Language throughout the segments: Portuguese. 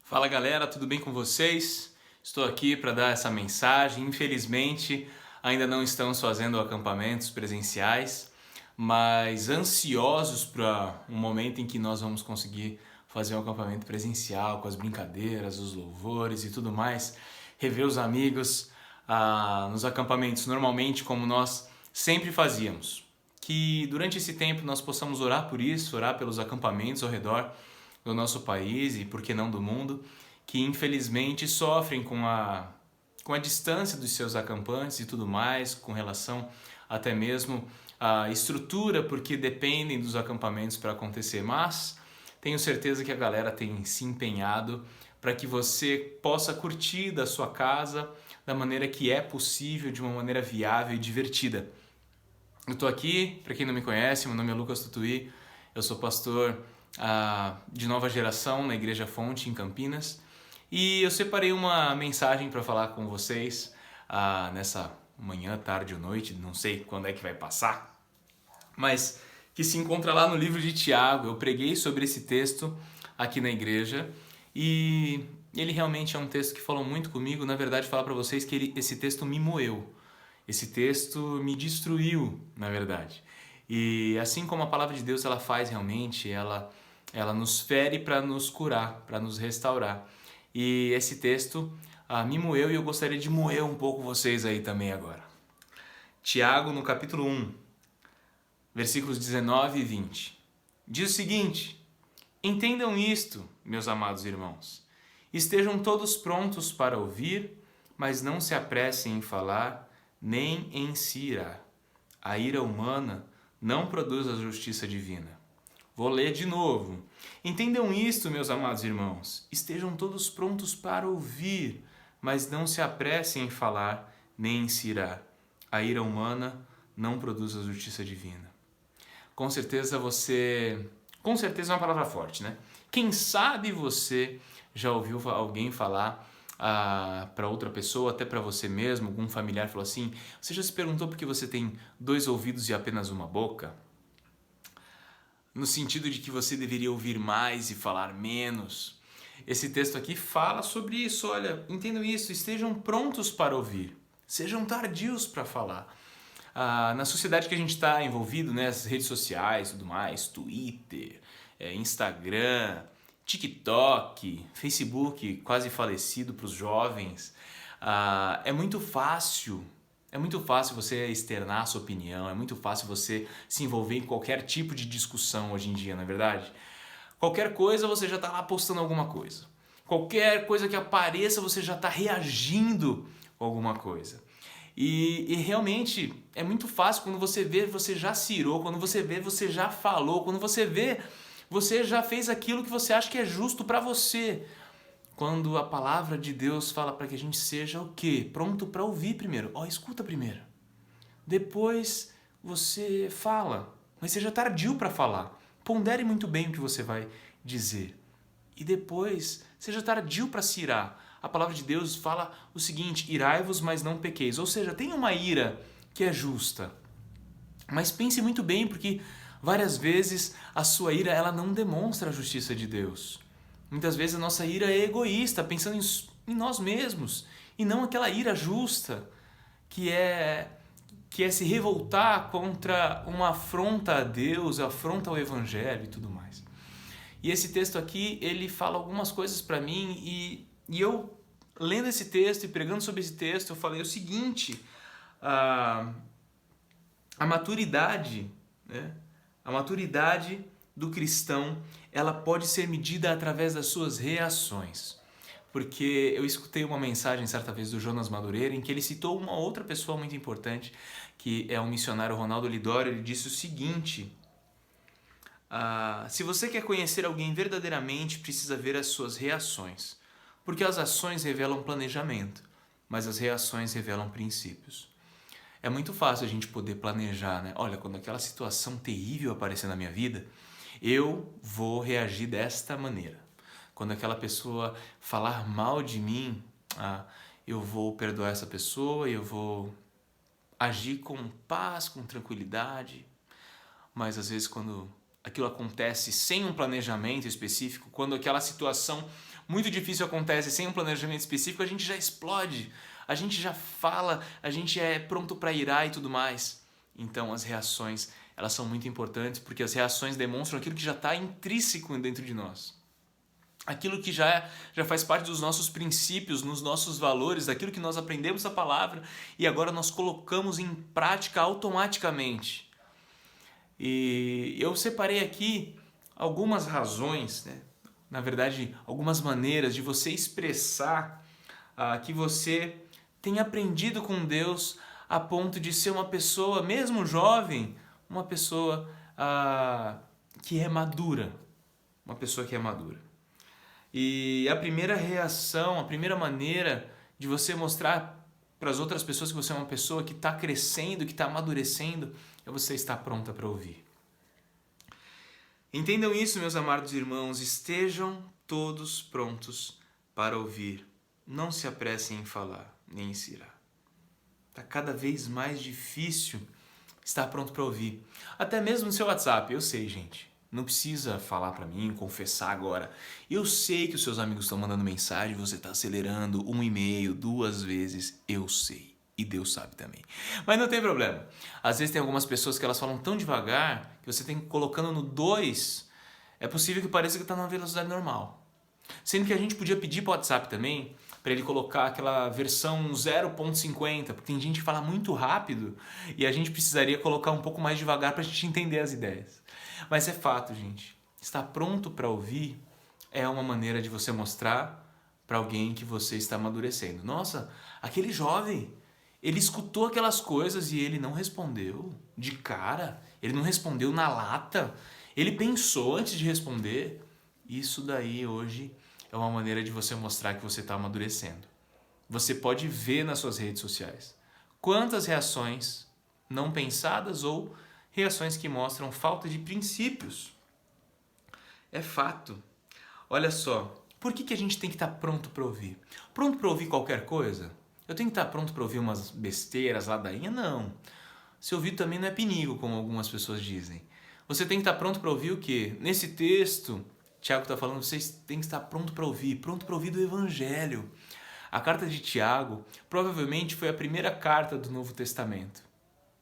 Fala galera, tudo bem com vocês? Estou aqui para dar essa mensagem. Infelizmente, ainda não estamos fazendo acampamentos presenciais, mas ansiosos para um momento em que nós vamos conseguir fazer um acampamento presencial com as brincadeiras, os louvores e tudo mais, rever os amigos nos acampamentos, normalmente como nós sempre fazíamos. Que durante esse tempo nós possamos orar por isso, orar pelos acampamentos ao redor do nosso país e, por que não, do mundo, que infelizmente sofrem com a distância dos seus acampantes e tudo mais, com relação até mesmo à estrutura, porque dependem dos acampamentos para acontecer. Mas tenho certeza que a galera tem se empenhado para que você possa curtir da sua casa da maneira que é possível, de uma maneira viável e divertida. Eu estou aqui, para quem não me conhece, meu nome é Lucas Tutuí, eu sou pastor de nova geração na Igreja Fonte, em Campinas, e eu separei uma mensagem para falar com vocês nessa manhã, tarde ou noite, não sei quando é que vai passar, mas que se encontra lá no livro de Tiago. Eu preguei sobre esse texto aqui na igreja e ele realmente é um texto que falou muito comigo. Na verdade, falar para vocês que esse texto me moeu. Esse texto me destruiu, na verdade. E assim como a palavra de Deus ela faz realmente, ela nos fere para nos curar, para nos restaurar. E esse texto me moeu e eu gostaria de moer um pouco vocês aí também agora. Tiago, no capítulo 1, versículos 19 e 20. Diz o seguinte: entendam isto, meus amados irmãos. Estejam todos prontos para ouvir, mas não se apressem em falar, nem em se irar. A ira humana não produz a justiça divina. Vou ler de novo. Entendam isto, meus amados irmãos. Estejam todos prontos para ouvir, mas não se apressem em falar, nem em se irar. A ira humana não produz a justiça divina. Com certeza é uma palavra forte, né? Quem sabe você já ouviu alguém falar para outra pessoa, até para você mesmo, algum familiar falou assim: você já se perguntou por que você tem 2 ouvidos e apenas uma boca? No sentido de que você deveria ouvir mais e falar menos. Esse texto aqui fala sobre isso. Olha, entendam isso, estejam prontos para ouvir, sejam tardios para falar. Na sociedade que a gente está envolvido, né, as redes sociais, tudo mais, Twitter, Instagram, TikTok, Facebook, quase falecido para os jovens, é muito fácil. É muito fácil você externar a sua opinião, é muito fácil você se envolver em qualquer tipo de discussão hoje em dia, não é verdade? Qualquer coisa você já está lá postando alguma coisa. Qualquer coisa que apareça você já está reagindo a alguma coisa. E realmente é muito fácil quando você vê, você já se irou, quando você vê, você já falou, quando você vê, você já fez aquilo que você acha que é justo para você. Quando a palavra de Deus fala para que a gente seja o quê? Pronto para ouvir primeiro. Escuta primeiro. Depois você fala, mas seja tardio para falar. Pondere muito bem o que você vai dizer. E depois seja tardio para se irar. A palavra de Deus fala o seguinte: irai-vos, mas não pequeis. Ou seja, tem uma ira que é justa. Mas pense muito bem, porque várias vezes a sua ira ela não demonstra a justiça de Deus. Muitas vezes a nossa ira é egoísta, pensando em nós mesmos, e não aquela ira justa, que é se revoltar contra uma afronta a Deus, afronta ao Evangelho e tudo mais. E esse texto aqui, ele fala algumas coisas para mim, e eu, lendo esse texto e pregando sobre esse texto, eu falei o seguinte: a maturidade, né? A maturidade do cristão, ela pode ser medida através das suas reações. Porque eu escutei uma mensagem certa vez do Jonas Madureira em que ele citou uma outra pessoa muito importante, que é o missionário Ronaldo Lidório. Ele disse o seguinte: se você quer conhecer alguém verdadeiramente, precisa ver as suas reações. Porque as ações revelam planejamento, mas as reações revelam princípios. É muito fácil a gente poder planejar, né? Olha, quando aquela situação terrível aparecer na minha vida, eu vou reagir desta maneira. Quando aquela pessoa falar mal de mim, eu vou perdoar essa pessoa, eu vou agir com paz, com tranquilidade. Mas às vezes quando aquilo acontece sem um planejamento específico, quando aquela situação muito difícil acontece sem um planejamento específico, a gente já explode, a gente já fala, a gente é pronto para irar e tudo mais. Então as reações, elas são muito importantes porque as reações demonstram aquilo que já está intrínseco dentro de nós. Aquilo que já faz parte dos nossos princípios, nos nossos valores, daquilo que nós aprendemos da palavra e agora nós colocamos em prática automaticamente. E eu separei aqui algumas razões, né? Na verdade, algumas maneiras de você expressar que você tem aprendido com Deus a ponto de ser uma pessoa, mesmo jovem, uma pessoa que é madura. Uma pessoa que é madura. E a primeira reação, a primeira maneira de você mostrar para as outras pessoas que você é uma pessoa que está crescendo, que está amadurecendo, é você estar pronta para ouvir. Entendam isso, meus amados irmãos, estejam todos prontos para ouvir. Não se apressem em falar, nem em se irar. Está cada vez mais difícil estar pronto para ouvir. Até mesmo no seu WhatsApp, eu sei, gente. Não precisa falar para mim, confessar agora. Eu sei que os seus amigos estão mandando mensagem, você está acelerando 1 e-mail, 2 vezes. Eu sei. E Deus sabe também. Mas não tem problema. Às vezes tem algumas pessoas que elas falam tão devagar que você tem que colocando no 2. É possível que pareça que está numa velocidade normal. Sendo que a gente podia pedir para o WhatsApp também para ele colocar aquela versão 0.50, porque tem gente que fala muito rápido e a gente precisaria colocar um pouco mais devagar para a gente entender as ideias. Mas é fato, gente. Estar pronto para ouvir é uma maneira de você mostrar para alguém que você está amadurecendo. Nossa, aquele jovem, ele escutou aquelas coisas e ele não respondeu de cara, ele não respondeu na lata, ele pensou antes de responder. Isso daí hoje é uma maneira de você mostrar que você está amadurecendo. Você pode ver nas suas redes sociais quantas reações não pensadas ou reações que mostram falta de princípios. É fato. Olha só, por que a gente tem que estar pronto para ouvir? Pronto para ouvir qualquer coisa? Eu tenho que estar pronto para ouvir umas besteiras, ladainha? Não. Se ouvir também não é perigo, como algumas pessoas dizem. Você tem que estar pronto para ouvir o quê? Nesse texto, Tiago está falando, vocês têm que estar pronto para ouvir do Evangelho. A carta de Tiago provavelmente foi a primeira carta do Novo Testamento.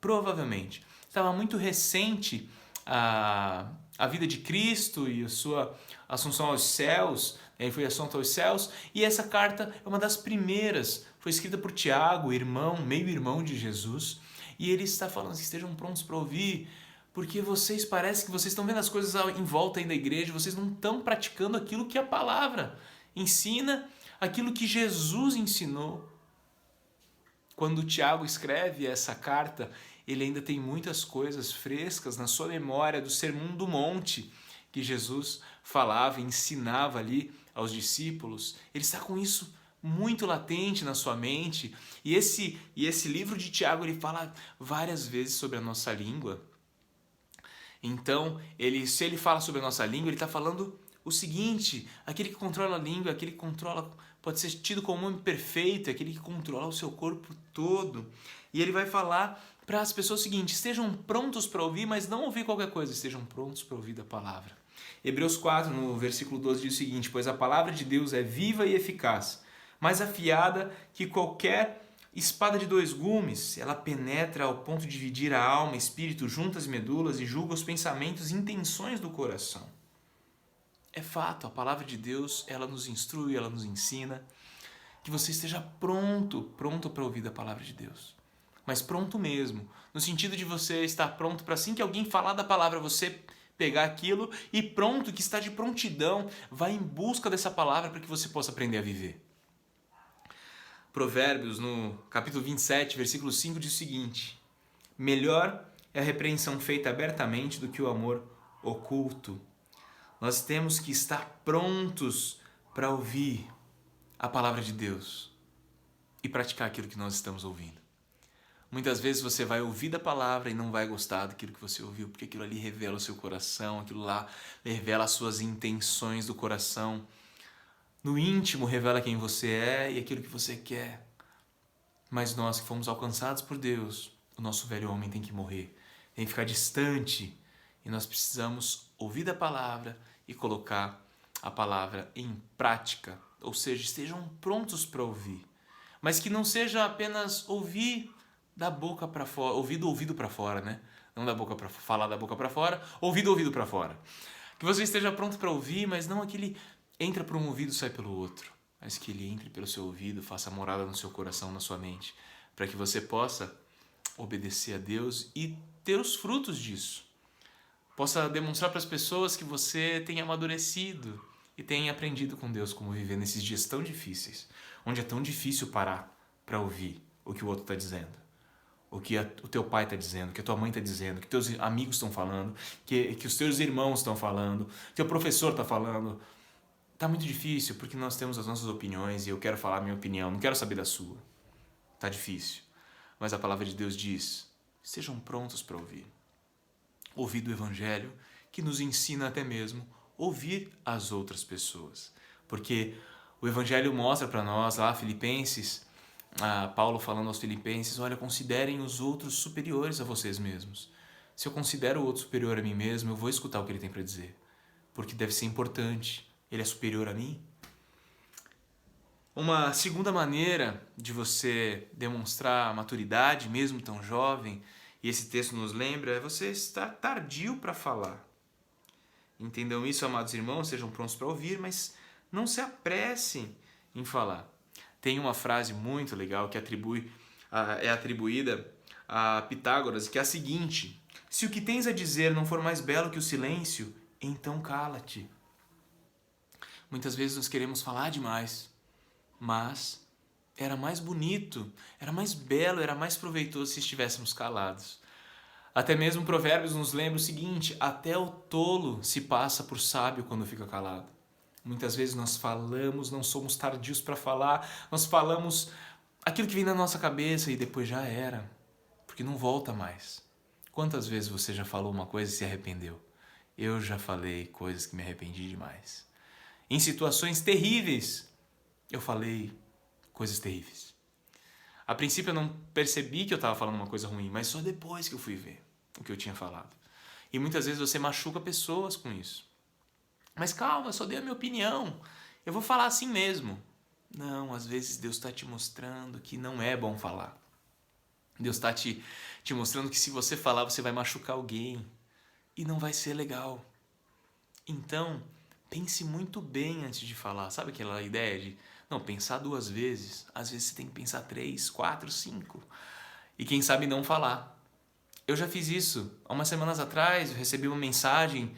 Provavelmente. Estava muito recente a vida de Cristo e a sua assunção aos céus, ele foi assunto aos céus, e essa carta é uma das primeiras, foi escrita por Tiago, irmão, meio-irmão de Jesus, e ele está falando assim, estejam prontos para ouvir, porque vocês parecem que vocês estão vendo as coisas em volta aí da igreja, vocês não estão praticando aquilo que a palavra ensina, aquilo que Jesus ensinou. Quando Tiago escreve essa carta, ele ainda tem muitas coisas frescas na sua memória do Sermão do Monte que Jesus falava e ensinava ali aos discípulos. Ele está com isso muito latente na sua mente. E esse livro de Tiago ele fala várias vezes sobre a nossa língua. Então, se ele fala sobre a nossa língua, ele está falando o seguinte, aquele que controla a língua, aquele que controla, pode ser tido como um homem perfeito, aquele que controla o seu corpo todo. E ele vai falar para as pessoas o seguinte, estejam prontos para ouvir, mas não ouvir qualquer coisa, estejam prontos para ouvir da palavra. Hebreus 4, no versículo 12, diz o seguinte, pois a palavra de Deus é viva e eficaz, mais afiada que qualquer espada de 2 gumes, ela penetra ao ponto de dividir a alma, espírito, juntas e medulas e julga os pensamentos e intenções do coração. É fato, a palavra de Deus, ela nos instrui, ela nos ensina, que você esteja pronto para ouvir da palavra de Deus. Mas pronto mesmo, no sentido de você estar pronto para assim que alguém falar da palavra, você pegar aquilo e pronto, que está de prontidão, vai em busca dessa palavra para que você possa aprender a viver. Provérbios, no capítulo 27, versículo 5, diz o seguinte, melhor é a repreensão feita abertamente do que o amor oculto. Nós temos que estar prontos para ouvir a palavra de Deus e praticar aquilo que nós estamos ouvindo. Muitas vezes você vai ouvir da palavra e não vai gostar daquilo que você ouviu, porque aquilo ali revela o seu coração, aquilo lá revela as suas intenções do coração. No íntimo revela quem você é e aquilo que você quer. Mas nós que fomos alcançados por Deus, o nosso velho homem tem que morrer, tem que ficar distante. E nós precisamos ouvir da palavra e colocar a palavra em prática, ou seja, estejam prontos para ouvir, mas que não seja apenas ouvir da boca para fora, ouvir do ouvido para fora, né? Não da boca para falar da boca para fora, ouvir do ouvido para fora. Que você esteja pronto para ouvir, mas não aquele entra por um ouvido e sai pelo outro, mas que ele entre pelo seu ouvido, faça morada no seu coração, na sua mente, para que você possa obedecer a Deus e ter os frutos disso. Possa demonstrar para as pessoas que você tem amadurecido e tem aprendido com Deus como viver nesses dias tão difíceis, onde é tão difícil parar para ouvir o que o outro está dizendo, o que o teu pai está dizendo, o que a tua mãe está dizendo, o que teus amigos estão falando, que os teus irmãos estão falando, que teu professor está falando. Tá muito difícil porque nós temos as nossas opiniões e eu quero falar a minha opinião, não quero saber da sua. Tá difícil. Mas a palavra de Deus diz: sejam prontos para ouvir. Ouvir do Evangelho, que nos ensina até mesmo ouvir as outras pessoas. Porque o Evangelho mostra para nós, lá Filipenses, Paulo falando aos Filipenses, olha, considerem os outros superiores a vocês mesmos. Se eu considero o outro superior a mim mesmo, eu vou escutar o que ele tem para dizer. Porque deve ser importante. Ele é superior a mim? Uma segunda maneira de você demonstrar maturidade, mesmo tão jovem, e esse texto nos lembra, é você estar tardio para falar. Entendam isso, amados irmãos, sejam prontos para ouvir, mas não se apressem em falar. Tem uma frase muito legal que é atribuída a Pitágoras, que é a seguinte: se o que tens a dizer não for mais belo que o silêncio, então cala-te. Muitas vezes nós queremos falar demais, mas era mais bonito, era mais belo, era mais proveitoso se estivéssemos calados. Até mesmo Provérbios nos lembra o seguinte: até o tolo se passa por sábio quando fica calado. Muitas vezes nós falamos, não somos tardios para falar, nós falamos aquilo que vem na nossa cabeça e depois já era, porque não volta mais. Quantas vezes você já falou uma coisa e se arrependeu? Eu já falei coisas que me arrependi demais. Em situações terríveis, eu falei coisas terríveis. A princípio eu não percebi que eu estava falando uma coisa ruim, mas só depois que eu fui ver o que eu tinha falado. E muitas vezes você machuca pessoas com isso. Mas calma, eu só dei a minha opinião. Eu vou falar assim mesmo. Não, às vezes Deus está te mostrando que não é bom falar. Deus está te mostrando que se você falar, você vai machucar alguém. E não vai ser legal. Então, pense muito bem antes de falar. Sabe aquela ideia de não pensar 2 vezes? Às vezes você tem que pensar 3, 4, 5. E quem sabe não falar. Eu já fiz isso. Há umas semanas atrás, eu recebi uma mensagem.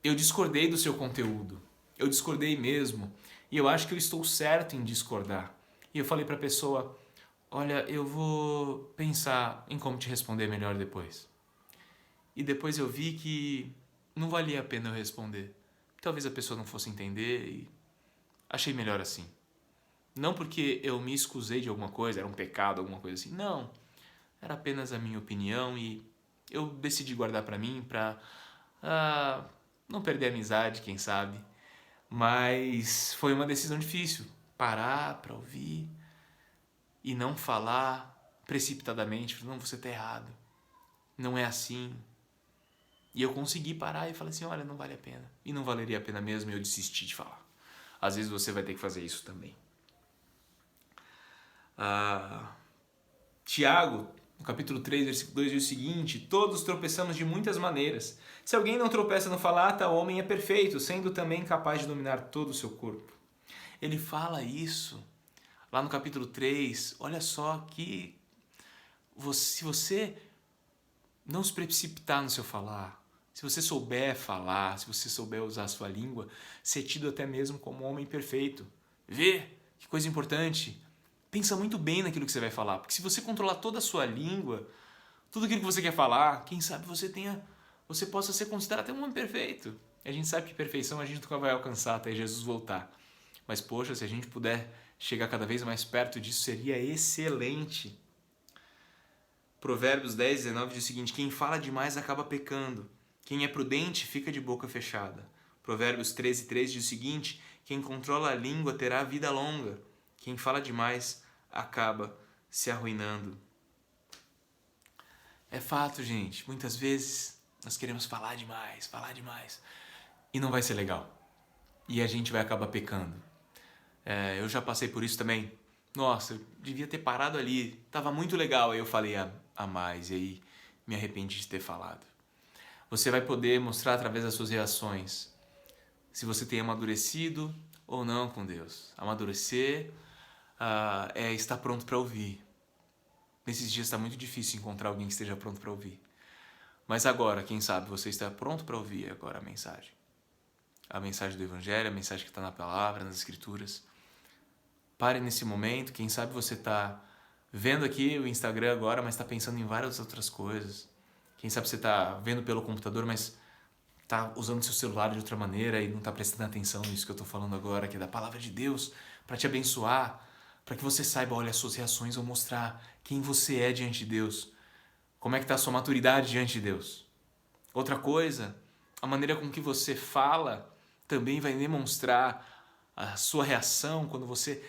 Eu discordei do seu conteúdo. Eu discordei mesmo. E eu acho que eu estou certo em discordar. E eu falei para a pessoa: olha, eu vou pensar em como te responder melhor depois. E depois eu vi que não valia a pena eu responder. Talvez a pessoa não fosse entender e achei melhor assim. Não porque eu me excusei de alguma coisa, era um pecado, alguma coisa assim. Não. Era apenas a minha opinião e eu decidi guardar para mim para não perder a amizade, quem sabe. Mas foi uma decisão difícil. Parar para ouvir e não falar precipitadamente. Não, você está errado. Não é assim. E eu consegui parar e falei assim: olha, não vale a pena. E não valeria a pena mesmo e eu desisti de falar. Às vezes você vai ter que fazer isso também. Tiago, no capítulo 3, versículo 2, diz o seguinte: todos tropeçamos de muitas maneiras. Se alguém não tropeça no falar, tal homem é perfeito, sendo também capaz de dominar todo o seu corpo. Ele fala isso lá no capítulo 3. Olha só que se você não se precipitar no seu falar, se você souber falar, se você souber usar a sua língua, ser tido até mesmo como um homem perfeito. Vê que coisa importante. Pensa muito bem naquilo que você vai falar, porque se você controlar toda a sua língua, tudo aquilo que você quer falar, quem sabe você possa ser considerado até um homem perfeito. E a gente sabe que perfeição a gente nunca vai alcançar até Jesus voltar. Mas poxa, se a gente puder chegar cada vez mais perto disso, seria excelente. Provérbios 10, 19 diz o seguinte: quem fala demais acaba pecando. Quem é prudente fica de boca fechada. Provérbios 13, 3 diz o seguinte: quem controla a língua terá vida longa. Quem fala demais acaba se arruinando. É fato, gente. Muitas vezes nós queremos falar demais. E não vai ser legal. e a gente vai acabar pecando. Eu já passei por isso também. Nossa, eu devia ter parado ali, tava muito legal, aí eu falei a mais, e aí me arrependi de ter falado. Você vai poder mostrar através das suas reações se você tem amadurecido ou não com Deus. Amadurecer é estar pronto para ouvir. Nesses dias está muito difícil encontrar alguém que esteja pronto para ouvir. Mas agora, quem sabe, você está pronto para ouvir agora a mensagem. A mensagem do Evangelho, a mensagem que está na palavra, nas Escrituras. Pare nesse momento, quem sabe você está vendo aqui o Instagram agora, mas está pensando em várias outras coisas. Quem sabe você está vendo pelo computador, mas está usando seu celular de outra maneira e não está prestando atenção nisso que eu estou falando agora, que é da palavra de Deus, para te abençoar, para que você saiba, olha, as suas reações vão mostrar quem você é diante de Deus, como é que está a sua maturidade diante de Deus. Outra coisa, a maneira com que você fala também vai demonstrar a sua reação quando você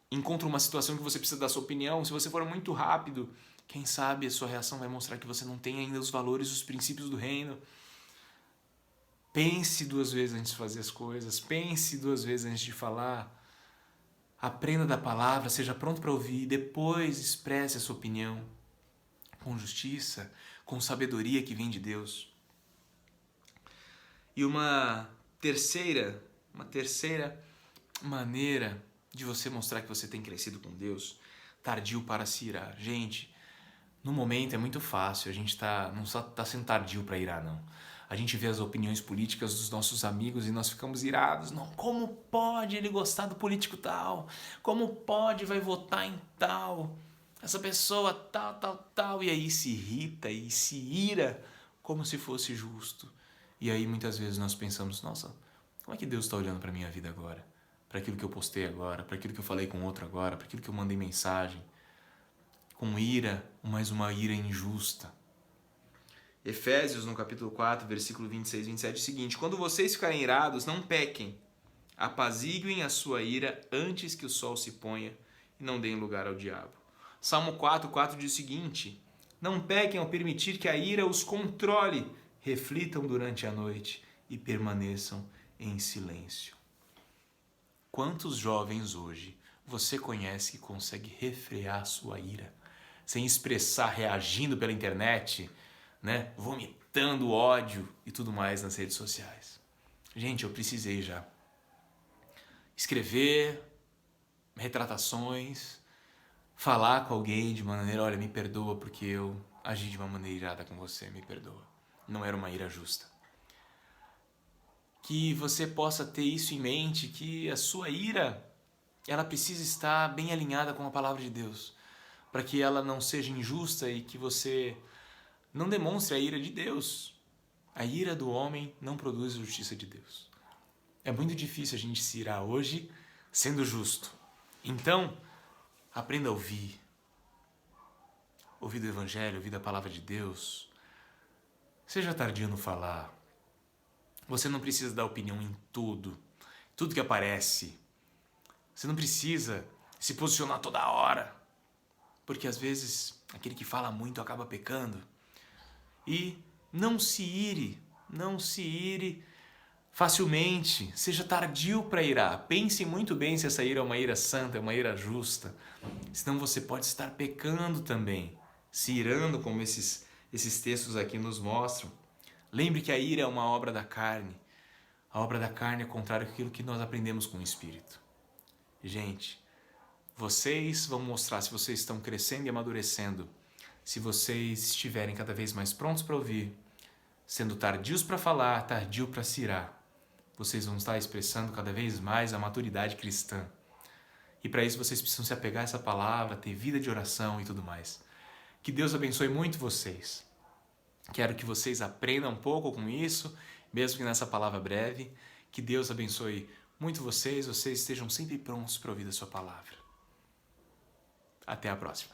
encontra uma situação que você precisa dar sua opinião. Se você for muito rápido, quem sabe a sua reação vai mostrar que você não tem ainda os valores, os princípios do reino. Pense duas vezes antes de fazer as coisas. Pense duas vezes antes de falar. Aprenda da palavra, seja pronto para ouvir. Depois expresse a sua opinião com justiça, com sabedoria que vem de Deus. E uma terceira maneira de você mostrar que você tem crescido com Deus, tardio para se irar. Gente, no momento é muito fácil, a gente não só está sendo tardio para irar, não. A gente vê as opiniões políticas dos nossos amigos e nós ficamos irados. Não, como pode ele gostar do político tal? Como pode vai votar em tal? Essa pessoa tal. E aí se irrita e se ira como se fosse justo. E aí muitas vezes nós pensamos, nossa, como é que Deus está olhando para a minha vida agora? Para aquilo que eu postei agora, para aquilo que eu falei com outro agora, para aquilo que eu mandei mensagem. Com ira, mas uma ira injusta. Efésios, no capítulo 4, versículo 26 e 27, é o seguinte: quando vocês ficarem irados, não pequem. Apaziguem a sua ira antes que o sol se ponha e não deem lugar ao diabo. Salmo 4:4 diz o seguinte: não pequem ao permitir que a ira os controle. Reflitam durante a noite e permaneçam em silêncio. Quantos jovens hoje você conhece que consegue refrear sua ira, sem expressar, reagindo pela internet, né? Vomitando ódio e tudo mais nas redes sociais? Gente, eu precisei já escrever retratações, falar com alguém de maneira, olha, me perdoa porque eu agi de uma maneira irada com você, me perdoa. Não era uma ira justa. Que você possa ter isso em mente, que a sua ira, ela precisa estar bem alinhada com a palavra de Deus, para que ela não seja injusta e que você não demonstre a ira de Deus. A ira do homem não produz a justiça de Deus. É muito difícil a gente se irar hoje sendo justo. Então, aprenda a ouvir. Ouvir do Evangelho, ouvir da palavra de Deus. Seja tardio no falar. Você não precisa dar opinião em tudo que aparece. Você não precisa se posicionar toda hora, porque às vezes aquele que fala muito acaba pecando. E não se ire facilmente, seja tardio para irar. Pense muito bem se essa ira é uma ira santa, é uma ira justa. Senão você pode estar pecando também, se irando como esses textos aqui nos mostram. Lembre que a ira é uma obra da carne. A obra da carne é contrária àquilo que nós aprendemos com o Espírito. Gente, vocês vão mostrar se vocês estão crescendo e amadurecendo, se vocês estiverem cada vez mais prontos para ouvir, sendo tardios para falar, tardio para se irar. Vocês vão estar expressando cada vez mais a maturidade cristã. E para isso vocês precisam se apegar a essa palavra, ter vida de oração e tudo mais. Que Deus abençoe muito vocês. Quero que vocês aprendam um pouco com isso, mesmo que nessa palavra breve. Que Deus abençoe muito vocês estejam sempre prontos para ouvir a sua palavra. Até a próxima.